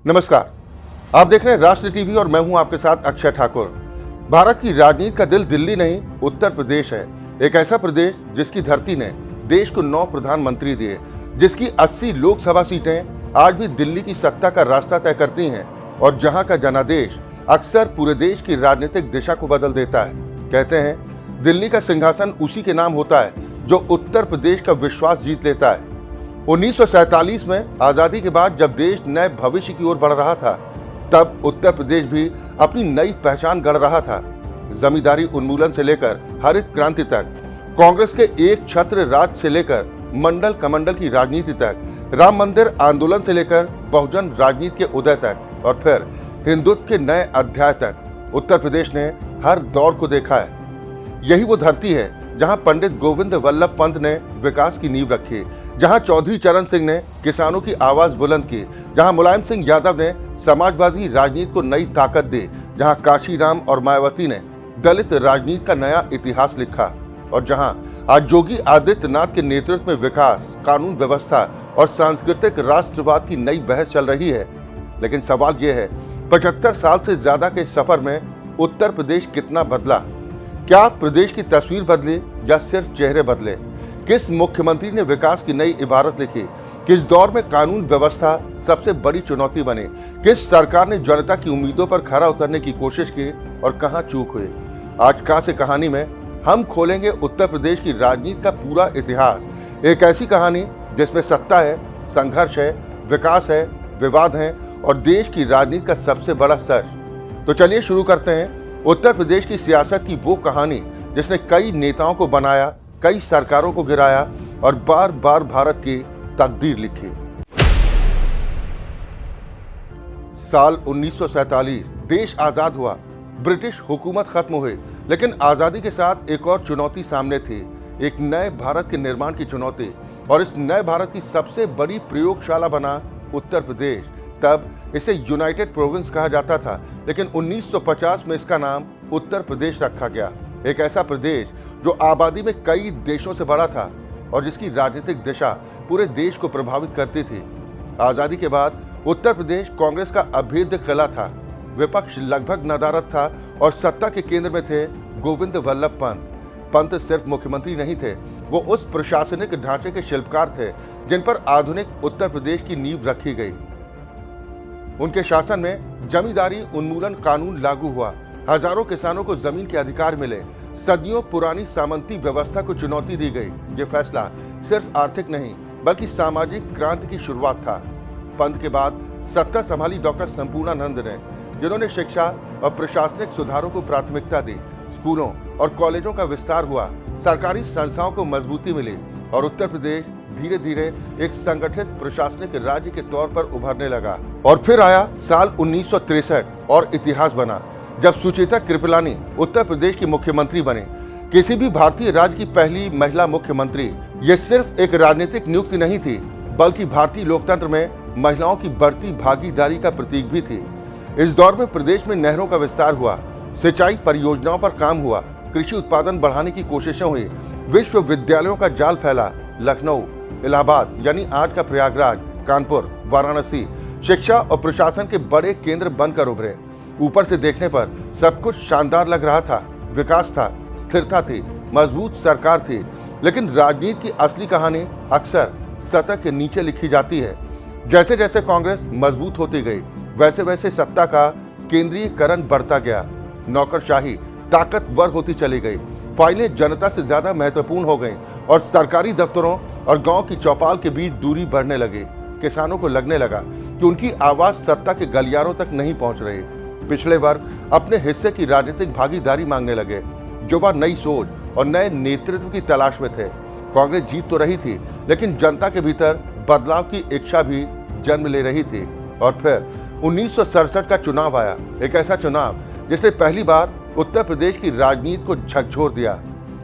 नमस्कार। आप देख रहे हैं राष्ट्र टीवी और मैं हूं आपके साथ अक्षय ठाकुर। भारत की राजनीति का दिल दिल्ली नहीं, उत्तर प्रदेश है। एक ऐसा प्रदेश जिसकी धरती ने देश को 9 प्रधानमंत्री दिए, जिसकी 80 लोकसभा सीटें आज भी दिल्ली की सत्ता का रास्ता तय करती हैं और जहां का जनादेश अक्सर पूरे देश की राजनीतिक दिशा को बदल देता है। कहते हैं दिल्ली का सिंहासन उसी के नाम होता है जो उत्तर प्रदेश का विश्वास जीत लेता है। 1947 में आजादी के बाद जब देश नए भविष्य की ओर बढ़ रहा था, तब उत्तर प्रदेश भी अपनी नई पहचान गढ़ रहा था। जमींदारी उन्मूलन से लेकर हरित क्रांति तक, कांग्रेस के एक छत्र राज से लेकर मंडल कमंडल की राजनीति तक, राम मंदिर आंदोलन से लेकर बहुजन राजनीति के उदय तक और फिर हिंदुत्व के नए अध्याय तक, उत्तर प्रदेश ने हर दौर को देखा है। यही वो धरती है जहां पंडित गोविंद वल्लभ पंत ने विकास की नींव रखी, जहां चौधरी चरण सिंह ने किसानों की आवाज बुलंद की, जहां मुलायम सिंह यादव ने समाजवादी राजनीति को नई ताकत दी, जहां काशीराम और मायावती ने दलित राजनीति का नया इतिहास लिखा और जहां आज योगी आदित्यनाथ के नेतृत्व में विकास, कानून व्यवस्था और सांस्कृतिक राष्ट्रवाद की नई बहस चल रही है। लेकिन सवाल यह है, 75 साल से ज्यादा के सफर में उत्तर प्रदेश कितना बदला? क्या प्रदेश की तस्वीर बदली या सिर्फ चेहरे बदले? किस मुख्यमंत्री ने विकास की नई इबारत लिखी? किस दौर में कानून व्यवस्था सबसे बड़ी चुनौती बनी? किस सरकार ने जनता की उम्मीदों पर खरा उतरने की कोशिश की और कहां चूक हुई? आज का से कहानी में हम खोलेंगे उत्तर प्रदेश की राजनीति का पूरा इतिहास। एक ऐसी कहानी जिसमें सत्ता है, संघर्ष है, विकास है, विवाद है और देश की राजनीति का सबसे बड़ा सच। तो चलिए शुरू करते हैं उत्तर प्रदेश की सियासत की वो कहानी जिसने कई नेताओं को बनाया, कई सरकारों को गिराया और बार बार भारत की तकदीर लिखी। साल 1947 देश आजाद हुआ, ब्रिटिश हुकूमत खत्म हुई, लेकिन आजादी के साथ एक और चुनौती सामने थी, एक नए भारत के निर्माण की चुनौती। और इस नए भारत की सबसे बड़ी प्रयोगशाला बना उत्तर प्रदेश। तब इसे यूनाइटेड प्रोविंस कहा जाता था, लेकिन 1950 में इसका नाम उत्तर प्रदेश रखा गया। एक ऐसा प्रदेश जो आबादी में कई देशों से बड़ा था और जिसकी राजनीतिक दिशा पूरे देश को प्रभावित करती थी। आजादी के बाद उत्तर प्रदेश कांग्रेस का अभेद्य किला था, विपक्ष लगभग नदारद था और सत्ता के केंद्र में थे गोविंद वल्लभ पंत। पंत सिर्फ मुख्यमंत्री नहीं थे, वो उस प्रशासनिक ढांचे के शिल्पकार थे जिन पर आधुनिक उत्तर प्रदेश की नींव रखी गई। उनके शासन में जमींदारी उन्मूलन कानून लागू हुआ, हजारों किसानों को जमीन के अधिकार मिले, सदियों पुरानी सामंती व्यवस्था को चुनौती दी गई। ये फैसला सिर्फ आर्थिक नहीं बल्कि सामाजिक क्रांति की शुरुआत था। पंत के बाद सत्ता संभाली डॉक्टर संपूर्णानंद ने, जिन्होंने शिक्षा और प्रशासनिक सुधारों को प्राथमिकता दी। स्कूलों और कॉलेजों का विस्तार हुआ, सरकारी संस्थाओं को मजबूती मिली और उत्तर प्रदेश धीरे धीरे एक संगठित प्रशासनिक राज्य के तौर पर उभरने लगा। और फिर आया साल 1963 और इतिहास बना जब सुचेता कृपलानी उत्तर प्रदेश की मुख्यमंत्री बने, किसी भी भारतीय राज्य की पहली महिला मुख्यमंत्री। ये सिर्फ एक राजनीतिक नियुक्ति नहीं थी बल्कि भारतीय लोकतंत्र में महिलाओं की बढ़ती भागीदारी का प्रतीक भी थी। इस दौर में प्रदेश में नहरों का विस्तार हुआ, सिंचाई परियोजनाओं पर काम हुआ, कृषि उत्पादन बढ़ाने की कोशिशें हुई, विश्वविद्यालयों का जाल फैला। लखनऊ, इलाहाबाद यानी आज का प्रयागराज, कानपुर, वाराणसी शिक्षा और प्रशासन के बड़े केंद्र बनकर उभरे। ऊपर से देखने पर सब कुछ शानदार लग रहा था, विकास था, स्थिरता थी, मजबूत सरकार थी। लेकिन राजनीति की असली कहानी अक्सर सतह के नीचे लिखी जाती है। जैसे जैसे कांग्रेस मजबूत होती गई, वैसे वैसे सत्ता का केंद्रीयकरण बढ़ता गया, नौकरशाही ताकतवर होती चली गई, फाइलें जनता से ज्यादा महत्वपूर्ण हो गईं और सरकारी दफ्तरों और गांव की चौपाल के बीच दूरी बढ़ने लगी। किसानों को लगने लगा कि उनकी आवाज सत्ता के गलियारों तक नहीं पहुंच रही। पिछड़े वर्ग अपने हिस्से की राजनीतिक भागीदारी मांगने लगे। युवा नई सोच और नए नेतृत्व की तलाश में थे। कांग्रेस जीत तो रही थी, लेकिन जनता के भीतर बदलाव की इच्छा भी जन्म ले रही थी। और फिर 1967 का चुनाव आया, एक ऐसा चुनाव जिसने पहली बार उत्तर प्रदेश की राजनीति को झकझोर दिया।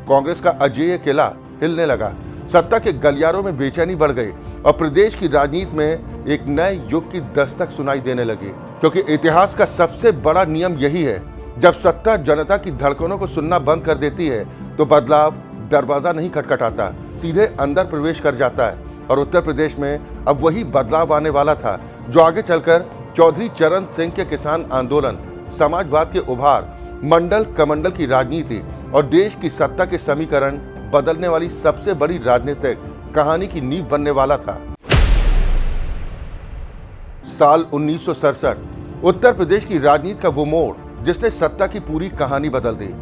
कांग्रेस का अजेय किला हिलने लगा, सत्ता के गलियारों में बेचैनी बढ़ गई और प्रदेश की राजनीति में एक नए युग की दस्तक सुनाई देने लगी। क्योंकि इतिहास का सबसे बड़ा नियम यही है, जब सत्ता जनता की धड़कनों को सुनना बंद कर देती है तो बदलाव दरवाजा नहीं खटखटाता, सीधे अंदर प्रवेश कर जाता है। और उत्तर प्रदेश में अब वही बदलाव आने वाला था जो आगे चलकर चौधरी चरण सिंह के किसान आंदोलन, समाजवाद के उभार, मंडल कमंडल की राजनीति और देश की सत्ता के समीकरण बदलने वाली सबसे बड़ी राजनीतिक कहानी की नींव बनने वाला था। साल 1967 उत्तर प्रदेश की राजनीति का वो मोड़ जिसने सत्ता की पूरी कहानी बदल दी।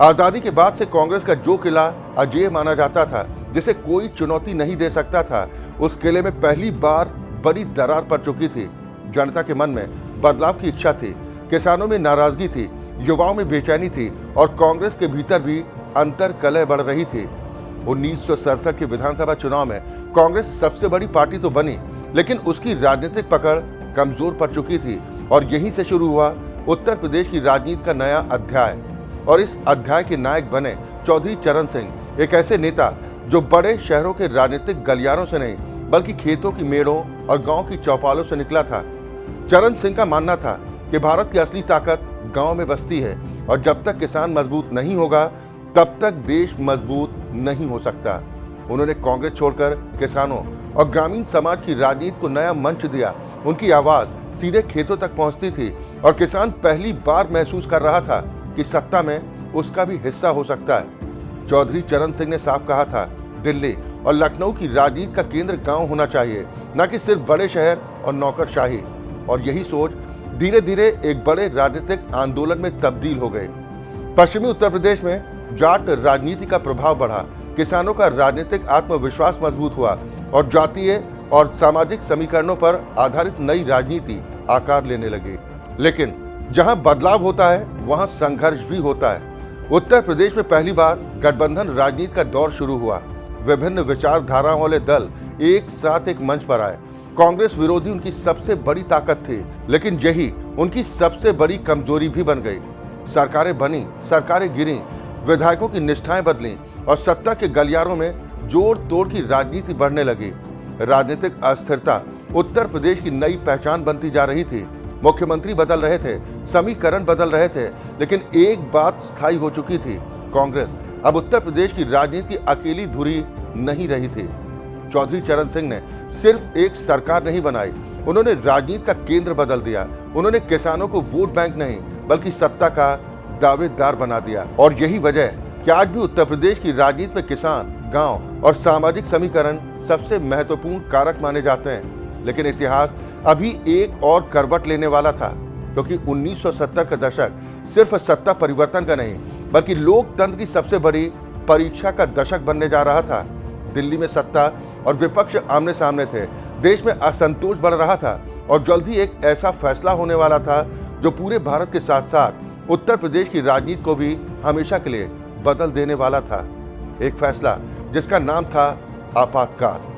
आजादी के बाद से कांग्रेस का जो किला अजेय माना जाता था, जिसे कोई चुनौती नहीं दे सकता था, उस किले में पहली बार बड़ी दरार पड़ चुकी थी। जनता के मन में बदलाव की इच्छा थी, किसानों में नाराजगी थी, युवाओं में बेचैनी थी और कांग्रेस के भीतर भी अंतर कलह बढ़ रही थी। 1967 के विधानसभा चुनाव में कांग्रेस सबसे बड़ी पार्टी तो बनी, लेकिन उसकी राजनीतिक पकड़ कमजोर पड़ चुकी थी और यहीं से शुरू हुआ उत्तर प्रदेश की राजनीति का नया अध्याय। और इस अध्याय के नायक बने चौधरी चरण सिंह, एक ऐसे नेता जो बड़े शहरों के राजनीतिक गलियारों से नहीं बल्कि खेतों की मेड़ों और गांव की चौपालों से निकला था। चरण सिंह का मानना था कि भारत की असली ताकत गांव में बसती है और जब तक किसान मजबूत नहीं होगा तब तक देश मजबूत नहीं हो सकता। उन्होंने कांग्रेस छोड़कर किसानों और ग्रामीण समाज की राजनीति को नया मंच दिया। उनकी आवाज सीधे खेतों तक पहुंचती थी और किसान पहली बार महसूस कर रहा था कि सत्ता में उसका भी हिस्सा हो सकता है। चौधरी चरण सिंह ने साफ कहा था, दिल्ली और लखनऊ की राजनीति का केंद्र गांव होना चाहिए, न कि सिर्फ बड़े शहर और नौकरशाही। और यही सोच धीरे धीरे एक बड़े राजनीतिक आंदोलन में तब्दील हो गई। पश्चिमी उत्तर प्रदेश में जाट राजनीति का प्रभाव बढ़ा, किसानों का राजनीतिक आत्मविश्वास मजबूत हुआ और जातीय और सामाजिक समीकरणों पर आधारित नई राजनीति आकार लेने लगी। लेकिन जहां बदलाव होता है वहां संघर्ष भी होता है। उत्तर प्रदेश में पहली बार गठबंधन राजनीति का दौर शुरू हुआ। विभिन्न विचारधाराओं वाले दल एक साथ एक मंच पर आए। कांग्रेस विरोधी उनकी सबसे बड़ी ताकत थी, लेकिन यही उनकी सबसे बड़ी कमजोरी भी बन गई। सरकारें बनी, सरकारें गिरी, विधायकों की निष्ठाएं बदली और सत्ता के गलियारों में जोड़ तोड़ की राजनीति बढ़ने लगी। राजनीतिक अस्थिरता उत्तर प्रदेश की नई पहचान बनती जा रही थी। मुख्यमंत्री बदल रहे थे, समीकरण बदल रहे थे, लेकिन एक बात स्थायी हो चुकी थी, कांग्रेस अब उत्तर प्रदेश की राजनीति की अकेली धुरी नहीं रही थी। चौधरी चरण सिंह ने सिर्फ एक सरकार नहीं बनाई, उन्होंने राजनीति का केंद्र बदल दिया। उन्होंने किसानों को वोट बैंक नहीं बल्कि सत्ता का दावेदार बना दिया। और यही वजह कि आज भी उत्तर प्रदेश की राजनीति में किसान, गांव और सामाजिक समीकरण सबसे महत्वपूर्ण कारक माने जाते हैं। लेकिन इतिहास अभी एक और करवट लेने वाला था, क्योंकि 1970 का दशक सिर्फ सत्ता परिवर्तन का नहीं बल्कि लोकतंत्र की सबसे बड़ी परीक्षा का दशक बनने जा रहा था। दिल्ली में सत्ता और विपक्ष आमने सामने थे, देश में असंतोष बढ़ रहा था और जल्द ही एक ऐसा फैसला होने वाला था जो पूरे भारत के साथ साथ उत्तर प्रदेश की राजनीति को भी हमेशा के लिए बदल देने वाला था। एक फैसला जिसका नाम था आपातकाल।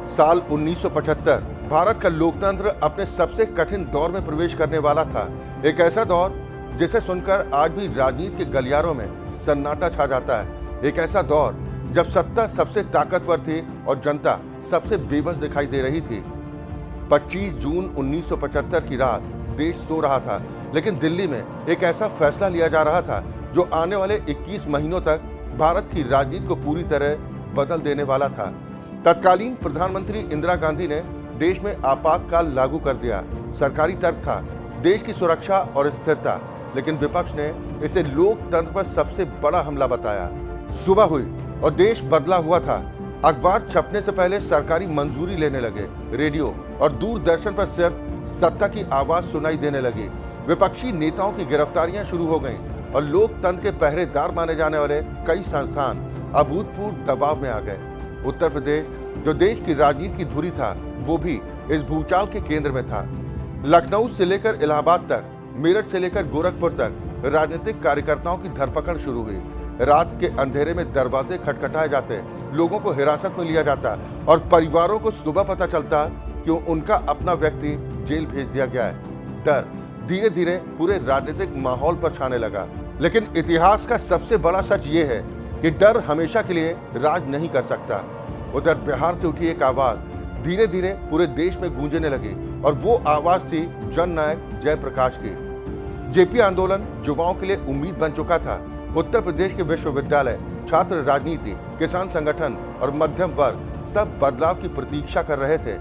साल 1975 भारत का लोकतंत्र अपने सबसे कठिन दौर में प्रवेश करने वाला था। एक ऐसा दौर जिसे सुनकर आज भी राजनीति के गलियारों में सन्नाटा छा जाता है। एक ऐसा दौर जब सत्ता सबसे ताकतवर थी और जनता सबसे बेबस दिखाई दे रही थी। 25 जून 1975 की रात देश सो रहा था, लेकिन दिल्ली में एक ऐसा फैसला लिया जा रहा था जो आने वाले 21 महीनों तक भारत की राजनीति को पूरी तरह बदल देने वाला था। तत्कालीन प्रधानमंत्री इंदिरा गांधी ने देश में आपातकाल लागू कर दिया। सरकारी तर्क था देश की सुरक्षा और स्थिरता, लेकिन विपक्ष ने इसे लोकतंत्र पर सबसे बड़ा हमला बताया। सुबह हुई और देश बदला हुआ था। अखबार छपने से पहले सरकारी मंजूरी लेने लगे। रेडियो और दूरदर्शन पर सिर्फ सत्ता की आवाज सुनाई देने लगी। विपक्षी नेताओं की गिरफ्तारियां शुरू हो गईं और लोकतंत्र के पहरेदार माने जाने वाले कई संस्थान अभूतपूर्व दबाव में आ गए। उत्तर प्रदेश जो देश की राजनीति की धुरी था, वो भी इस भूचाल के केंद्र में था। लखनऊ से लेकर इलाहाबाद तक, मेरठ से लेकर गोरखपुर तक राजनीतिक कार्यकर्ताओं की धरपकड़ शुरू हुई। रात के अंधेरे में दरवाजे खटखटाए जाते, लोगों को हिरासत में लिया जाता और परिवारों को सुबह पता चलता कि उनका अपना व्यक्ति जेल भेज दिया गया है। डर धीरे धीरे पूरे राजनीतिक माहौल पर छाने लगा। लेकिन इतिहास का सबसे बड़ा सच ये है कि डर हमेशा के लिए राज नहीं कर सकता। उधर बिहार से उठी एक आवाज धीरे धीरे पूरे देश में गूंजने लगी और वो आवाज थी जननायक जयप्रकाश की। जेपी आंदोलन युवाओं के लिए उम्मीद बन चुका था। उत्तर प्रदेश के विश्वविद्यालय, छात्र राजनीति, किसान संगठन और मध्यम वर्ग सब बदलाव की प्रतीक्षा कर रहे थे।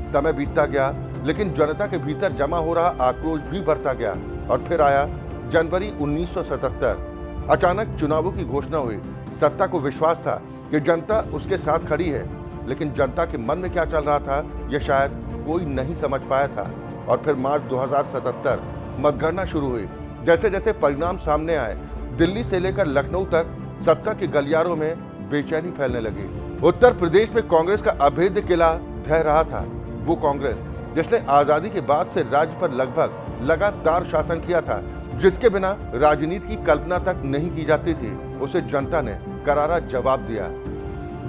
समय बीतता गया, लेकिन जनता के भीतर जमा हो रहा आक्रोश भी बढ़ता गया और फिर आया जनवरी 1977। अचानक चुनावों की घोषणा हुई। सत्ता को विश्वास था कि जनता उसके साथ खड़ी है, लेकिन जनता के मन में क्या चल रहा था यह शायद कोई नहीं समझ पाया था। और फिर मार्च 2077 मतगणना शुरू हुई। जैसे जैसे परिणाम सामने आए, दिल्ली से लेकर लखनऊ तक सत्ता के गलियारों में बेचैनी फैलने लगी। उत्तर प्रदेश में कांग्रेस का अभेद्य किला ढह रहा था। वो कांग्रेस जिसने आजादी के बाद से राज्य पर लगभग लगातार शासन किया था, जिसके बिना राजनीति की कल्पना तक नहीं की जाती थी, उसे जनता ने करारा जवाब दिया।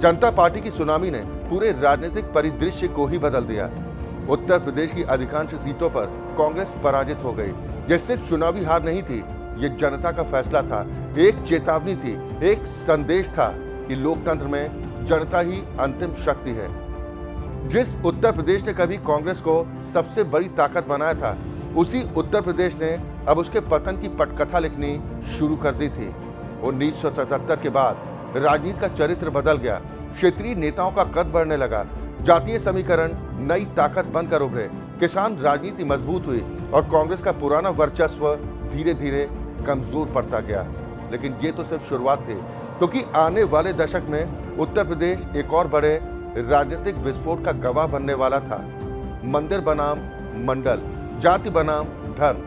जनता पार्टी की सुनामी ने पूरे राजनीतिक परिदृश्य को ही बदल दिया। उत्तर प्रदेश की अधिकांश सीटों पर कांग्रेस पराजित हो गई। यह सिर्फ चुनावी हार नहीं थी, ये जनता का फैसला था, एक चेतावनी थी, एक संदेश था कि लोकतंत्र में जनता ही अंतिम शक्ति है। जिस उत्तर प्रदेश ने कभी कांग्रेस को सबसे बड़ी ताकत बनाया था, उसी उत्तर प्रदेश ने अब उसके पतन की पटकथा लिखनी शुरू कर दी थी। 1977 के बाद राजनीति का चरित्र बदल गया। क्षेत्रीय नेताओं का कद बढ़ने लगा, जातीय समीकरण नई ताकत बनकर उभरे, किसान राजनीति मजबूत हुई और कांग्रेस का पुराना वर्चस्व धीरे धीरे कमजोर पड़ता गया। लेकिन ये तो सिर्फ शुरुआत थी, क्योंकि आने वाले दशक में उत्तर प्रदेश एक और बड़े राजनीतिक विस्फोट का गवाह बनने वाला था। मंदिर बनाम मंडल, जाति बनाम धर्म,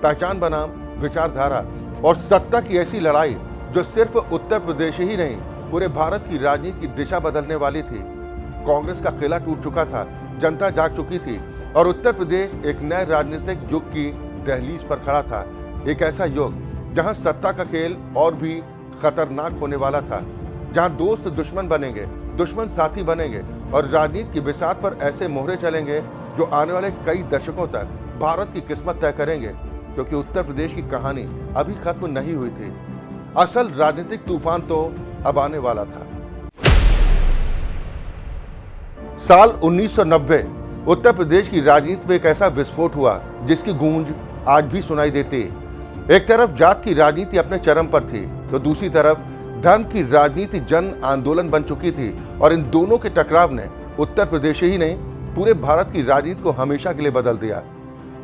पहचान बनाम विचारधारा और सत्ता की ऐसी लड़ाई जो सिर्फ उत्तर प्रदेश ही नहीं, पूरे भारत की राजनीति की दिशा बदलने वाली थी। कांग्रेस का किला टूट चुका था, जनता जाग चुकी थी और उत्तर प्रदेश एक नए राजनीतिक युग की दहलीज पर खड़ा था। एक ऐसा युग जहां सत्ता का खेल और भी खतरनाक होने वाला था, जहां दोस्त दुश्मन बनेंगे, दुश्मन साथी बनेंगे और राजनीति की बिसात पर ऐसे मोहरे चलेंगे जो आने वाले कई दशकों तक भारत की किस्मत तय करेंगे। क्योंकि उत्तर प्रदेश की कहानी अभी खत्म नहीं हुई थी, असल राजनीतिक तूफान तो अब आने वाला था। साल 1990 उत्तर प्रदेश की राजनीति में एक ऐसा विस्फोट हुआ जिसकी गूंज आज भी सुनाई देती। एक तरफ जात की राजनीति अपने चरम पर थी, तो दूसरी तरफ धर्म की राजनीति जन आंदोलन बन चुकी थी और इन दोनों के टकराव ने उत्तर प्रदेश ही नहीं, पूरे भारत की राजनीति को हमेशा के लिए बदल दिया।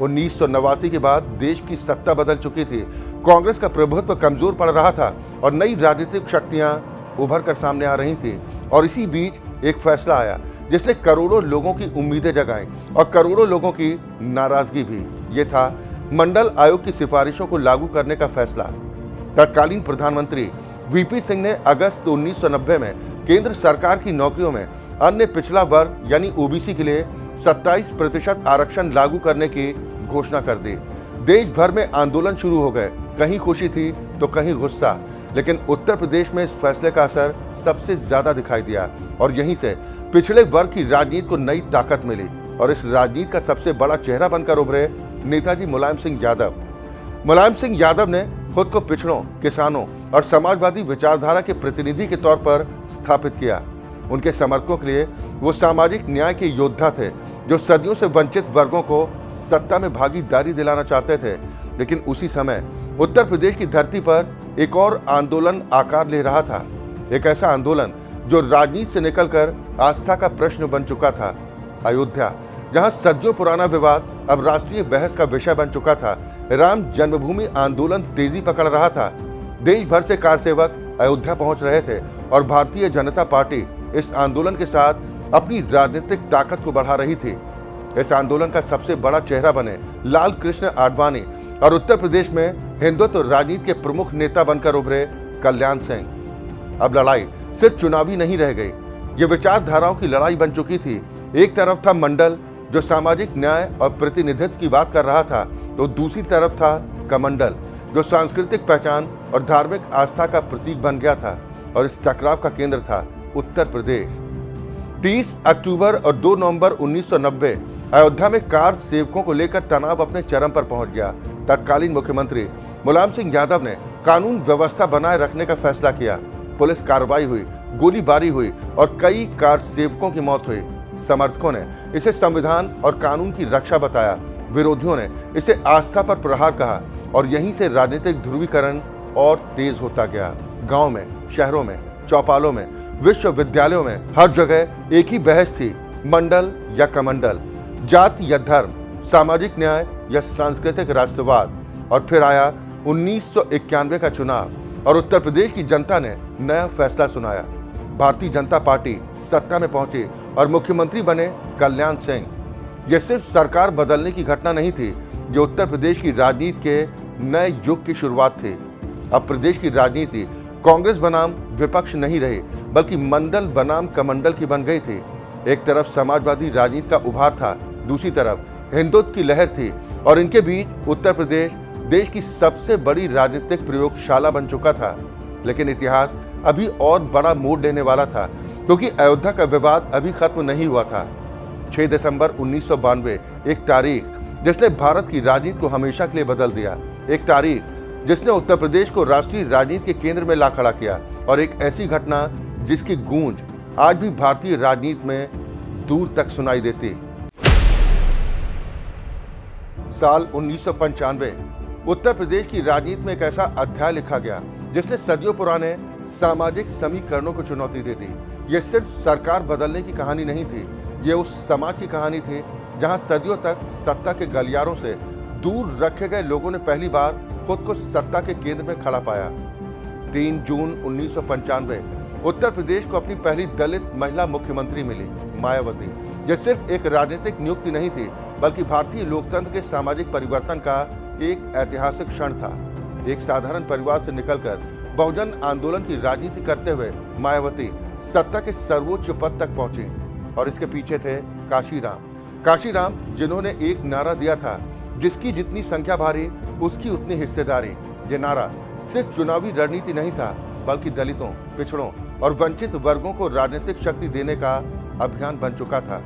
1989 के बाद देश की सत्ता बदल चुकी थी, कांग्रेस का प्रभुत्व कमजोर पड़ रहा था और नई राजनीतिक शक्तियां उभर कर सामने आ रही थी। और इसी बीच एक फैसला आया जिसने करोड़ों लोगों की उम्मीदें जगाई और करोड़ों लोगों की नाराजगी भी। ये था मंडल आयोग की सिफारिशों को लागू करने का फैसला। तत्कालीन प्रधानमंत्री वीपी सिंह ने अगस्त 1990 में केंद्र सरकार की नौकरियों में अन्य पिछड़ा वर्ग यानी ओबीसी के लिए 27% आरक्षण लागू करने की घोषणा कर दी। देश भर में आंदोलन शुरू हो गए, कहीं खुशी थी तो कहीं गुस्सा, लेकिन उत्तर प्रदेश में इस फैसले का असर सबसे ज्यादा दिखाई दिया और यहीं से पिछड़े वर्ग की राजनीति को नई ताकत मिली। और इस राजनीति का सबसे बड़ा चेहरा बनकर उभरे नेताजी मुलायम सिंह यादव। मुलायम सिंह यादव ने खुद को पिछड़ों, किसानों और समाजवादी विचारधारा के प्रतिनिधि के तौर पर स्थापित किया। उनके समर्थकों के लिए वो सामाजिक न्याय के योद्धा थे, जो सदियों से वंचित वर्गों को सत्ता में भागीदारी दिलाना चाहते थे। लेकिन उसी समय उत्तर प्रदेश की धरती पर एक और आंदोलन आकार ले रहा था, एक ऐसा आंदोलन जो राजनीति से निकलकर आस्था का प्रश्न बन चुका था। अयोध्या, जहां सदियों पुराना विवाद अब राष्ट्रीय बहस का विषय बन चुका था। राम जन्मभूमि आंदोलन तेजी पकड़ रहा था। देश भर से कारसेवक अयोध्या पहुंच रहे थे और भारतीय जनता पार्टी इस आंदोलन के साथ अपनी राजनीतिक ताकत को बढ़ा रही थी। इस आंदोलन का सबसे बड़ा चेहरा बने लाल कृष्ण आडवाणी और उत्तर प्रदेश में हिंदुत्व राजनीति के प्रमुख नेता बनकर उभरे कल्याण सिंह। अब लड़ाई सिर्फ चुनावी नहीं रह गई, ये विचारधाराओं की लड़ाई बन चुकी थी। एक तरफ था मंडल जो सामाजिक न्याय और प्रतिनिधित्व की बात कर रहा था, तो दूसरी तरफ था कमंडल जो सांस्कृतिक पहचान और धार्मिक आस्था का प्रतीक बन गया था। और इस टकराव का केंद्र था उत्तर प्रदेश। 30 अक्टूबर और 2 नवंबर 1990 अयोध्या में कार सेवकों को लेकर तनाव अपने चरम पर पहुंच गया। तत्कालीन मुख्यमंत्री मुलायम सिंह यादव ने कानून व्यवस्था बनाए रखने का फैसला किया। पुलिस कार्रवाई हुई, गोलीबारी हुई और कई कार सेवकों की मौत हुई। समर्थकों ने इसे संविधान और कानून की रक्षा बताया, विरोधियों ने इसे आस्था पर प्रहार कहा और यहीं से राजनीतिक ध्रुवीकरण और तेज होता गया। गांव में, शहरों में, चौपालों में विश्वविद्यालयों में हर जगह एक ही बहस थी, मंडल या कमंडल, जाति या धर्म, सामाजिक न्याय या सांस्कृतिक राष्ट्रवाद। और फिर आया 1991 का चुनाव और उत्तर प्रदेश की जनता ने नया फैसला सुनाया। भारतीय जनता पार्टी सत्ता में पहुंची और मुख्यमंत्री बने कल्याण सिंह। यह सिर्फ सरकार बदलने की घटना नहीं थी, जो उत्तर प्रदेश की राजनीति के नए युग की शुरुआत थी। अब प्रदेश की राजनीति कांग्रेस बनाम विपक्ष नहीं रही, बल्कि मंडल बनाम कमंडल की बन गई थी। एक तरफ समाजवादी राजनीति का उभार था, दूसरी तरफ हिंदुत्व की लहर थी और इनके बीच उत्तर प्रदेश देश की सबसे बड़ी राजनीतिक प्रयोगशाला बन चुका था। लेकिन इतिहास अभी और बड़ा मोड़ लेने वाला था, क्योंकि अयोध्या का विवाद अभी खत्म नहीं हुआ था। 6 दिसंबर 1992 एक तारीख जिसने भारत की राजनीति को हमेशा के लिए बदल दिया, एक तारीख जिसने उत्तर प्रदेश को राष्ट्रीय राजनीति के केंद्र में ला खड़ा किया, और एक ऐसी घटना जिसकी गूंज आज भी भारतीय राजनीति में दूर तक सुनाई देती। साल 1995 उत्तर प्रदेश की राजनीति में एक ऐसा अध्याय लिखा गया जिसने सदियों पुराने सामाजिक समीकरणों को चुनौती दे दी। यह सिर्फ सरकार बदलने की कहानी नहीं थी, ये उस समाज की कहानी थी जहां सदियों तक सत्ता के गलियारों से दूर रखे गए लोगों ने पहली बार खुद को सत्ता के केंद्र में खड़ा पाया। 3 जून 1995 उत्तर प्रदेश को अपनी पहली दलित महिला मुख्यमंत्री मिली, मायावती। यह सिर्फ एक राजनीतिक नियुक्ति नहीं थी, बल्कि भारतीय लोकतंत्र के सामाजिक परिवर्तन का एक ऐतिहासिक क्षण था। एक साधारण परिवार से निकलकर बहुजन आंदोलन की राजनीति करते हुए मायावती सत्ता के सर्वोच्च पद तक पहुंची, और इसके पीछे थे काशीराम, जिन्होंने एक नारा दिया था, जिसकी जितनी संख्या भारी उसकी उतनी हिस्सेदारी। ये नारा सिर्फ चुनावी रणनीति नहीं था, बल्कि दलितों, पिछड़ों और वंचित वर्गों को राजनीतिक शक्ति देने का अभियान बन चुका था।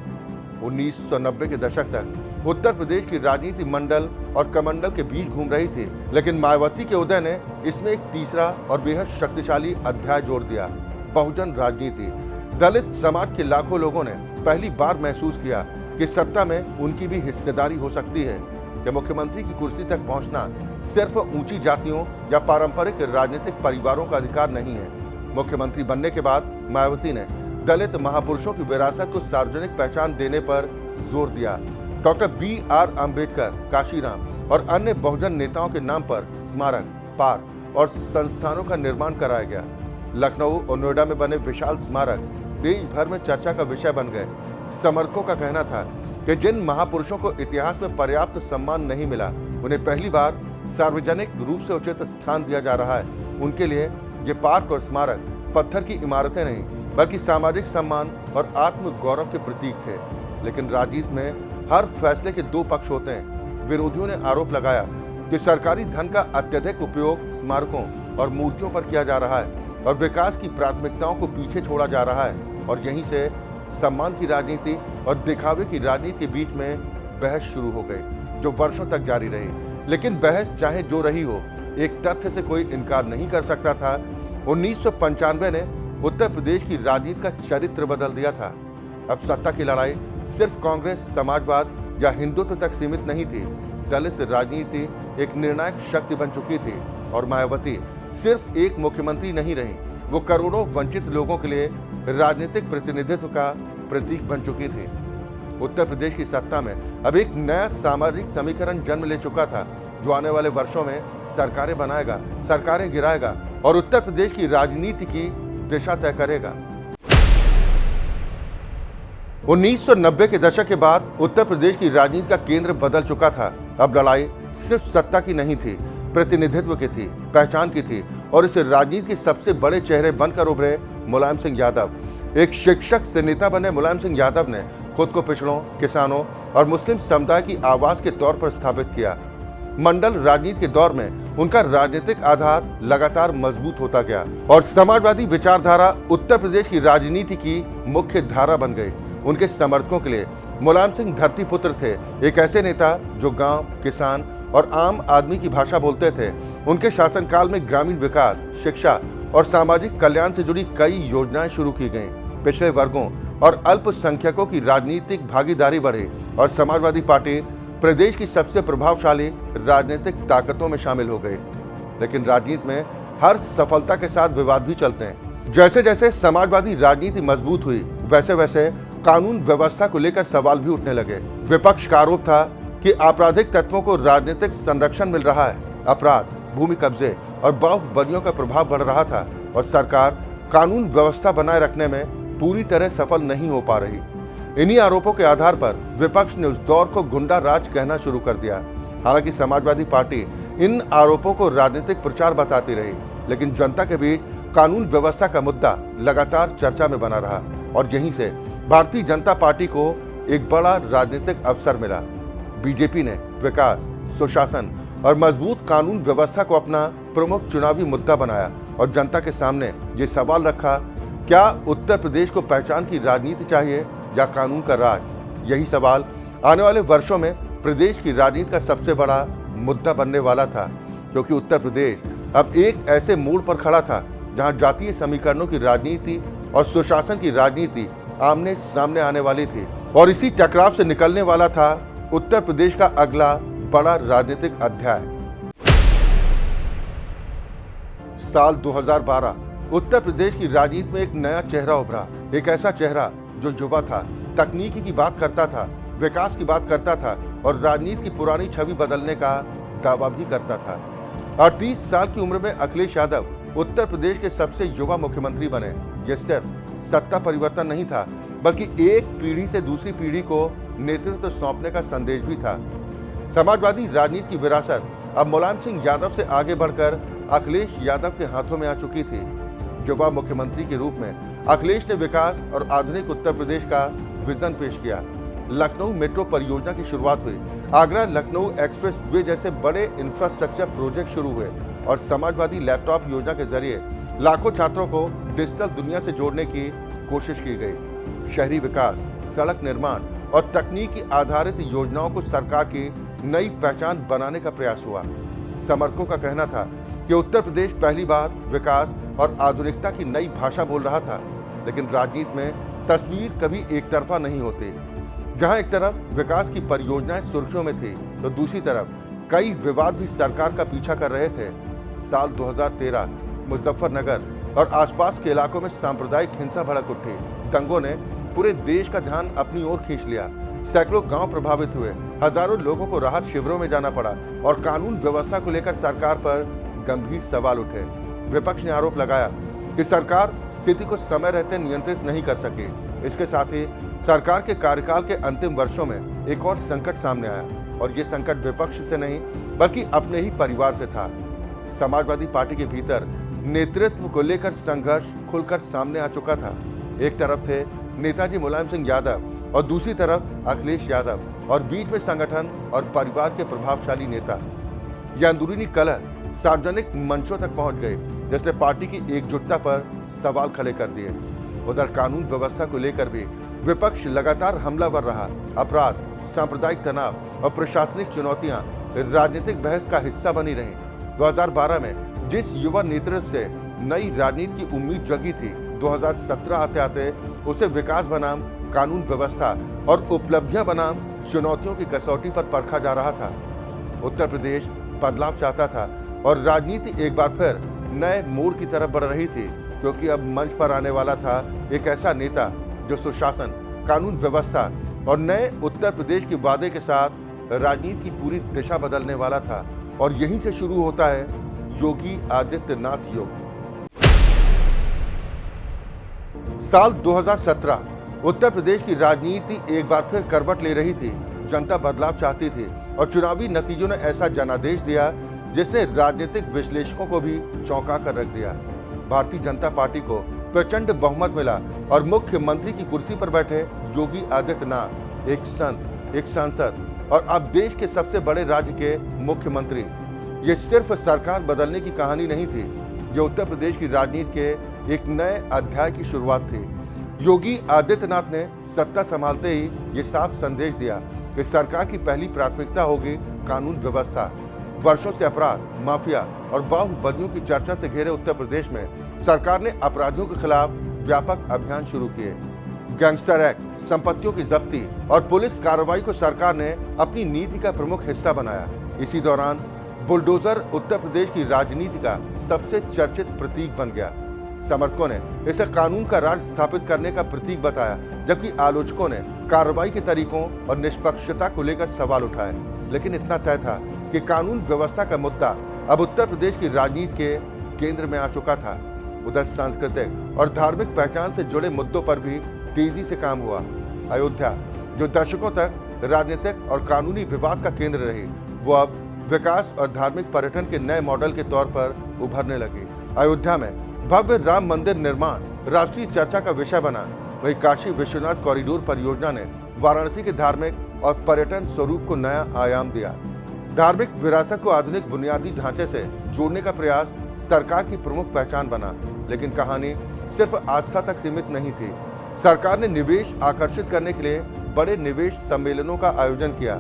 1990 के दशक तक उत्तर प्रदेश की राजनीति मंडल और कमंडल के बीच घूम रही थी, लेकिन मायावती के उदय ने इसमें एक तीसरा और बेहद शक्तिशाली अध्याय जोड़ दिया, बहुजन राजनीति। दलित समाज के लाखों लोगों ने पहली बार महसूस किया कि सत्ता में उनकी भी हिस्सेदारी हो सकती है, कि मुख्यमंत्री की कुर्सी तक पहुंचना सिर्फ ऊंची जातियों या पारंपरिक राजनीतिक परिवारों का अधिकार नहीं है। मुख्यमंत्री बनने के बाद मायावती ने दलित महापुरुषों की विरासत को सार्वजनिक पहचान देने पर जोर दिया। डॉक्टर BR अम्बेडकर, काशीराम और अन्य बहुजन नेताओं के नाम पर स्मारक, पार्क और संस्थानों का निर्माण कराया गया। लखनऊ और नोएडा में बने विशाल स्मारक देश भर में चर्चा का विषय बन गए। समर्थकों का कहना था कि जिन महापुरुषों को इतिहास में पर्याप्त सम्मान नहीं मिला, उन्हें पहली बार सार्वजनिक रूप से उचित स्थान दिया जा रहा है। उनके लिए ये पार्क और स्मारक पत्थर की इमारतें नहीं, बल्कि सामाजिक सम्मान और आत्म गौरव के प्रतीक थे। लेकिन राजनीति में हर फैसले के दो पक्ष होते हैं। विरोधियों ने आरोप लगाया कि सरकारी धन का अत्यधिक उपयोग स्मारकों और मूर्तियों पर किया जा रहा है और विकास की प्राथमिकताओं को पीछे छोड़ा जा रहा है, और यहीं से सम्मान की राजनीति और दिखावे की राजनीति के बीच में बहस शुरू हो गई, जो वर्षों तक जारी रही। लेकिन बहस चाहे जो रही हो, एक तथ्य से कोई इनकार नहीं कर सकता था, 1995 ने उत्तर प्रदेश की राजनीति का चरित्र बदल दिया था। अब सत्ता की लड़ाई सिर्फ कांग्रेस, समाजवाद या हिंदुत्व तक सीमित नहीं थी। दलित राजनीति एक निर्णायक शक्ति बन चुकी थी, और मायावती सिर्फ एक मुख्यमंत्री नहीं रही, वो करोड़ों वंचित लोगों के लिए राजनीतिक प्रतिनिधित्व का प्रतीक बन चुकी थी। उत्तर प्रदेश की सत्ता में अब एक नया सामाजिक समीकरण जन्म ले चुका था, जो आने वाले वर्षों में सरकारें बनाएगा, सरकारें गिराएगा और उत्तर प्रदेश की राजनीति की दिशा तय करेगा। 1990 के दशक के बाद उत्तर प्रदेश की राजनीति का केंद्र बदल चुका था। अब लड़ाई सिर्फ सत्ता की नहीं थी, प्रतिनिधित्व की थी, पहचान की थी, और इस राजनीति के सबसे बड़े चेहरे बनकर उभरे मुलायम सिंह यादव। एक शिक्षक से नेता बने मुलायम सिंह यादव ने खुद को पिछड़ों, किसानों और मुस्लिम समुदाय की आवाज के तौर पर स्थापित किया। मंडल राजनीति के दौर में उनका राजनीतिक आधार लगातार मजबूत होता गया और समाजवादी विचारधारा उत्तर प्रदेश की राजनीति की मुख्य धारा बन गई। उनके समर्थकों के लिए मुलायम सिंह धरती पुत्र थे, एक ऐसे नेता जो गांव, किसान और आम आदमी की भाषा बोलते थे। उनके शासनकाल में ग्रामीण विकास, शिक्षा और सामाजिक कल्याण से जुड़ी कई योजनाएं शुरू की गईं। पिछड़े वर्गों और अल्पसंख्यकों की राजनीतिक भागीदारी बढ़ी और समाजवादी पार्टी प्रदेश की सबसे प्रभावशाली राजनीतिक ताकतों में शामिल हो गई। लेकिन राजनीति में हर सफलता के साथ विवाद भी चलते हैं। जैसे जैसे समाजवादी राजनीति मजबूत हुई, वैसे वैसे कानून व्यवस्था को लेकर सवाल भी उठने लगे। विपक्ष का आरोप था कि आपराधिक तत्वों को राजनीतिक संरक्षण मिल रहा है, अपराध, भूमि कब्जे और बाहुबलियों का प्रभाव बढ़ रहा था और सरकार कानून व्यवस्था बनाए रखने में पूरी तरह सफल नहीं हो पा रही। इन्हीं आरोपों के आधार पर विपक्ष ने उस दौर को गुंडा राज कहना शुरू कर दिया। हालांकि समाजवादी पार्टी इन आरोपों को राजनीतिक प्रचार बताती रही, लेकिन जनता के बीच कानून व्यवस्था का मुद्दा लगातार चर्चा में बना रहा और यहीं से भारतीय जनता पार्टी को एक बड़ा राजनीतिक अवसर मिला। बीजेपी ने विकास, सुशासन और मजबूत कानून व्यवस्था को अपना प्रमुख चुनावी मुद्दा बनाया और जनता के सामने ये सवाल रखा, क्या उत्तर प्रदेश को पहचान की राजनीति चाहिए या कानून का राज? यही सवाल आने वाले वर्षों में प्रदेश की राजनीति का सबसे बड़ा मुद्दा बनने वाला था, क्योंकि उत्तर प्रदेश अब एक ऐसे मोड़ पर खड़ा था जहां जातीय समीकरणों की राजनीति और सुशासन की राजनीति आमने सामने आने वाली थी और इसी टकराव से निकलने वाला था उत्तर प्रदेश का अगला बड़ा राजनीतिक अध्याय। साल 2012 उत्तर प्रदेश की राजनीति में एक नया चेहरा उभरा, एक ऐसा चेहरा जो युवा था, तकनीकी की बात करता था, विकास की बात करता था और राजनीति की पुरानी छवि बदलने का दावा भी करता था। 38 साल की उम्र में अखिलेश यादव उत्तर प्रदेश के सबसे युवा मुख्यमंत्री बने। यह सिर्फ सत्ता परिवर्तन नहीं था, बल्कि एक पीढ़ी से दूसरी पीढ़ी को नेतृत्व सौंपने का संदेश भी था। समाजवादी राजनीति की विरासत अब मुलायम सिंह यादव से आगे बढ़कर अखिलेश यादव के हाथों में आ चुकी थी। युवा मुख्यमंत्री के रूप में अखिलेश ने विकास और आधुनिक उत्तर प्रदेश का विजन पेश किया। लखनऊ मेट्रो परियोजना की शुरुआत हुई, आगरा लखनऊ एक्सप्रेस वे जैसे बड़े इंफ्रास्ट्रक्चर प्रोजेक्ट शुरू हुए और समाजवादी लैपटॉप योजना के जरिए लाखों छात्रों को डिजिटल दुनिया से जोड़ने की कोशिश की गई। शहरी विकास, सड़क निर्माण और तकनीकी आधारित योजनाओं को सरकार की नई पहचान बनाने का प्रयास हुआ। समर्थकों का कहना था कि उत्तर प्रदेश पहली बार विकास और आधुनिकता की नई भाषा बोल रहा था, लेकिन राजनीति में तस्वीर कभी एक तरफा नहीं होती। जहां एक तरफ विकास की परियोजनाएं सुर्खियों में थी, तो दूसरी तरफ कई विवाद भी सरकार का पीछा कर रहे थे। साल 2013 मुजफ्फरनगर और आसपास के इलाकों में सांप्रदायिक हिंसा भड़क उठी। दंगों ने पूरे देश का ध्यान अपनी ओर खींच लिया। सैकड़ों गांव प्रभावित हुए, हजारों लोगों को राहत शिविरों में जाना पड़ा और कानून व्यवस्था को लेकर सरकार पर गंभीर सवाल उठे। विपक्ष ने आरोप लगाया कि सरकार स्थिति को समय रहते नियंत्रित नहीं कर सकी। इसके साथ ही सरकार के कार्यकाल के अंतिम वर्षों में एक और संकट सामने आया और ये संकट विपक्ष से नहीं बल्कि अपने ही परिवार से था। समाजवादी पार्टी के भीतर नेतृत्व को लेकर संघर्ष खुलकर सामने आ चुका था। एक तरफ थे नेताजी मुलायम सिंह यादव और दूसरी तरफ अखिलेश यादव और बीच में संगठन और परिवार के प्रभावशाली नेता। यह अंदरूनी कलह सार्वजनिक मंचों तक पहुंच गए, जिसने पार्टी की एकजुटता पर सवाल खड़े कर दिए। उधर कानून व्यवस्था को लेकर भी विपक्ष लगातार हमलावर रहा। अपराध, सांप्रदायिक तनाव और प्रशासनिक चुनौतियां राजनीतिक बहस का हिस्सा बनी रहीं। 2012 में जिस युवा नेतृत्व से नई राजनीति की उम्मीद जगी थी, 2017 आते आते उसे विकास बनाम कानून व्यवस्था और उपलब्धियां बनाम चुनौतियों की कसौटी पर परखा जा रहा था। उत्तर प्रदेश बदलाव चाहता था और राजनीति एक बार फिर नए मोड़ की तरफ बढ़ रही थी, क्योंकि अब मंच पर आने वाला था एक ऐसा नेता जो सुशासन, कानून व्यवस्था और नए उत्तर प्रदेश के वादे के साथ राजनीति की पूरी दिशा बदलने वाला था। और यहीं से शुरू होता है योगी आदित्यनाथ युग। साल 2017 उत्तर प्रदेश की राजनीति एक बार फिर करवट ले रही थी। जनता बदलाव चाहती थी और चुनावी नतीजों ने ऐसा जनादेश दिया जिसने राजनीतिक विश्लेषकों को भी चौंका कर रख दिया। भारतीय जनता पार्टी को प्रचंड बहुमत मिला और मुख्यमंत्री की कुर्सी पर बैठे योगी आदित्यनाथ एक संत, एक सांसद और अब देश के सबसे बड़े राज्य के मुख्यमंत्री। ये सिर्फ सरकार बदलने की कहानी नहीं थी, ये उत्तर प्रदेश की राजनीति के एक नए अध्याय की शुरुआत थी। योगी आदित्यनाथ ने सत्ता संभालते ही ये साफ संदेश दिया कि सरकार की पहली प्राथमिकता होगी कानून व्यवस्था। वर्षों से अपराध, माफिया और बाहुबलियों की चर्चा से घिरे उत्तर प्रदेश में सरकार ने अपराधियों के खिलाफ व्यापक अभियान शुरू किए। गैंगस्टर एक्ट, संपत्तियों की जब्ती और पुलिस कार्रवाई को सरकार ने अपनी नीति का प्रमुख हिस्सा बनाया। इसी दौरान बुलडोजर उत्तर प्रदेश की राजनीति का सबसे चर्चित प्रतीक बन गया। समर्थकों ने इसे कानून का राज स्थापित करने का प्रतीक बताया, जबकि आलोचकों ने कार्रवाई के तरीकों और निष्पक्षता को लेकर सवाल उठाए। लेकिन इतना तय था कि कानून व्यवस्था का मुद्दा अब उत्तर प्रदेश की राजनीति के केंद्र में आ चुका था। उधर सांस्कृतिक और धार्मिक पहचान से जुड़े मुद्दों पर भी तेजी से काम हुआ। अयोध्या, जो दशकों तक राजनीतिक और कानूनी विवाद का केंद्र रही, वो अब विकास और धार्मिक पर्यटन के नए मॉडल के तौर पर उभरने लगी। अयोध्या में भव्य राम मंदिर निर्माण राष्ट्रीय चर्चा का विषय बना। वहीं काशी विश्वनाथ कॉरिडोर परियोजना ने वाराणसी के धार्मिक और पर्यटन स्वरूप को नया आयाम दिया। धार्मिक विरासत को आधुनिक बुनियादी ढांचे से जोड़ने का प्रयास सरकार की प्रमुख पहचान बना। लेकिन कहानी सिर्फ आस्था तक सीमित नहीं थी। सरकार ने निवेश आकर्षित करने के लिए बड़े निवेश सम्मेलनों का आयोजन किया,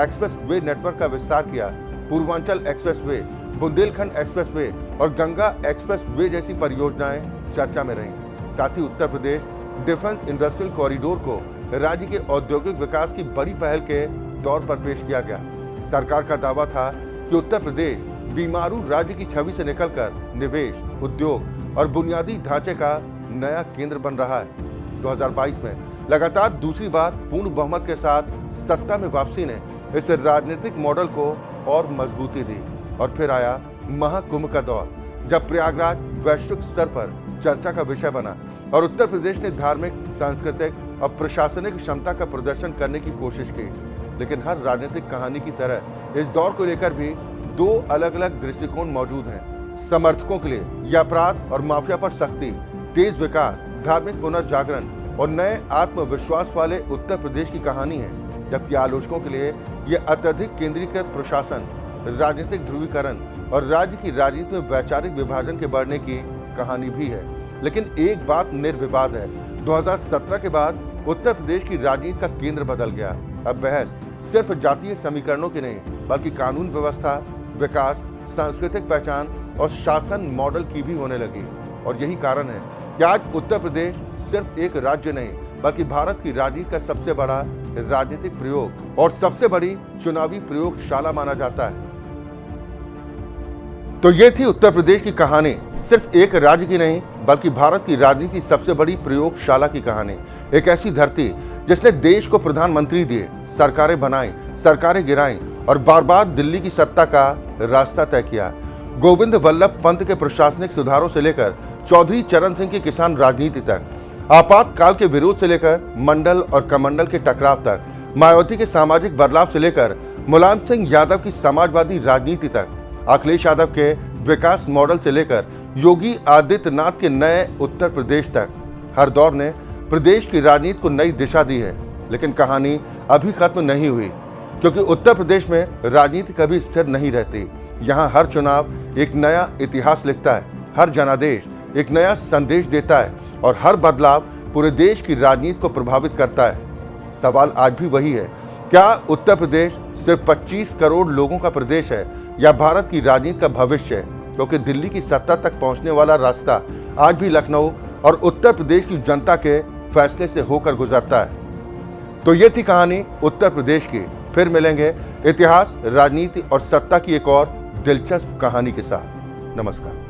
एक्सप्रेस वे नेटवर्क का विस्तार किया। Purvanchal express way, Bundelkhand express way और गंगा एक्सप्रेस वे जैसी परियोजनाएं चर्चा में रहीं। साथ ही Uttar Pradesh defence industrial corridor को राज्य के औद्योगिक विकास की बड़ी पहल के तौर पर पेश किया गया। सरकार का दावा था कि उत्तर प्रदेश बीमारू राज्य की छवि से निकलकर निवेश, उद्योग और बुनियादी ढांचे का नया केंद्र बन रहा है। 2022 में लगातार दूसरी बार पूर्ण बहुमत के साथ सत्ता में वापसी ने इस राजनीतिक मॉडल को और मजबूती दी। और फिर आया महाकुंभ का दौर, जब प्रयागराज वैश्विक स्तर पर चर्चा का विषय बना और उत्तर प्रदेश ने धार्मिक, सांस्कृतिक और प्रशासनिक क्षमता का प्रदर्शन करने की कोशिश की। लेकिन हर राजनीतिक कहानी की तरह इस दौर को लेकर भी दो अलग अलग दृष्टिकोण मौजूद हैं। समर्थकों के लिए यह अपराध और माफिया पर सख्ती, तेज विकास, धार्मिक पुनर्जागरण और नए आत्मविश्वास वाले उत्तर प्रदेश की कहानी है, जबकि आलोचकों के लिए यह अत्यधिक केंद्रीकृत प्रशासन, राजनीतिक ध्रुवीकरण और राज्य की राजनीति में वैचारिक विभाजन के बढ़ने की कहानी भी है। लेकिन एक बात निर्विवाद है, 2017 के बाद उत्तर प्रदेश की राजनीति का केंद्र बदल गया। अब बहस सिर्फ जातीय समीकरणों की नहीं, बल्कि कानून व्यवस्था, विकास, सांस्कृतिक पहचान और शासन मॉडल की भी होने लगी। और यही कारण है कि आज उत्तर प्रदेश सिर्फ एक राज्य नहीं, बल्कि भारत की राजनीति का सबसे बड़ा राजनीतिक प्रयोग और सबसे बड़ी चुनावी प्रयोगशाला माना जाता है। तो ये थी उत्तर प्रदेश की कहानी, सिर्फ एक राज्य की नहीं, बल्कि भारत की राजनीति की सबसे बड़ी प्रयोगशाला की कहानी। एक ऐसी धरती जिसने देश को प्रधानमंत्री दिए, सरकारें बनाई, सरकारें गिराई और बार बार दिल्ली की सत्ता का रास्ता तय किया। गोविंद वल्लभ पंत के प्रशासनिक सुधारों से लेकर चौधरी चरण सिंह की किसान राजनीति तक, आपातकाल के विरोध से लेकर मंडल और कमंडल के टकराव तक, मायावती के सामाजिक बदलाव से लेकर मुलायम सिंह यादव की समाजवादी राजनीति तक, अखिलेश यादव के विकास मॉडल से लेकर योगी आदित्यनाथ के नए उत्तर प्रदेश तक, हर दौर ने प्रदेश की राजनीति को नई दिशा दी है। लेकिन कहानी अभी खत्म नहीं हुई, क्योंकि उत्तर प्रदेश में राजनीति कभी स्थिर नहीं रहती। यहाँ हर चुनाव एक नया इतिहास लिखता है, हर जनादेश एक नया संदेश देता है और हर बदलाव पूरे देश की राजनीति को प्रभावित करता है। सवाल आज भी वही है, क्या उत्तर प्रदेश सिर्फ 25 करोड़ लोगों का प्रदेश है या भारत की राजनीति का भविष्य है? क्योंकि दिल्ली की सत्ता तक पहुंचने वाला रास्ता आज भी लखनऊ और उत्तर प्रदेश की जनता के फैसले से होकर गुजरता है। तो ये थी कहानी उत्तर प्रदेश की। फिर मिलेंगे इतिहास, राजनीति और सत्ता की एक और दिलचस्प कहानी के साथ। नमस्कार।